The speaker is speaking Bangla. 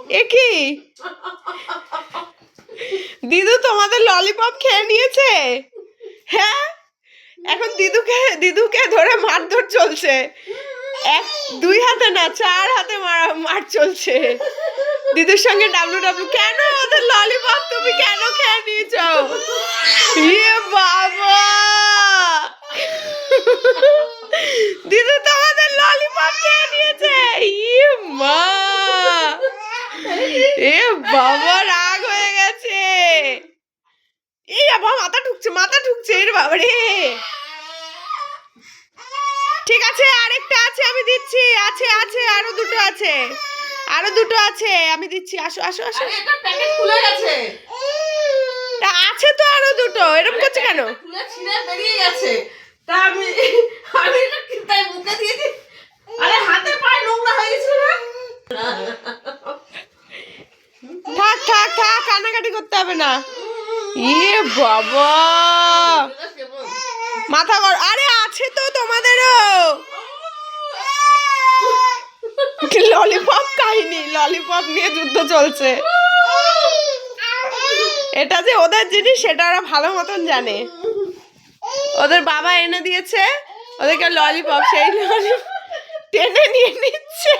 এ কি দিদু তোমাদের ললিপপ খেয়ে নিয়েছে? হ্যাঁ, এখন দিদুকে ধরে মারধর চলছে। দুই হাতে না, 4 হাতে মার চলছে। দিদুর সঙ্গে ডাব্লু কেন ওদের ললিপপ তুমি কেন খেয়ে নিয়েছো? ইয়ে বাবা, দিদু তোমাদের ললিপপ খেয়ে নিয়েছে। ইয়ে মা, এ বাবা রাগ হয়ে গেছে। এই বাবা মাথা ঢুকছে এর বাবা রে। ঠিক আছে, আরেকটা আছে আমি দিচ্ছি। আছে আরো দুটো আছে আমি দিচ্ছি। আসো আসো আসো। এটা প্যাকেট খুলে গেছে। তা আছে তো আরো দুটো, এরকম করছে কেন? খুলে ছিঁড়ে বেরিয়ে গেছে। তা আমি এটা তাই মুখে দিয়েছি। আরে হাতে পায়ে নোংরা হয়ে গেছিল না? থাক কান্নাকাটি করতে হবে না। ইয়ে বাবা, মাথা গরম। আরে আছে তো তোমাদেরও ললিপপ খাইনি, ললিপপ নিয়ে যুদ্ধ চলছে। এটা যে ওদের জিনিস সেটা ওরা ভালো মতন জানে। ওদের বাবা এনে দিয়েছে ওদেরকে ললিপপ, সেই ললিপপ টেনে নিয়ে নিচ্ছে।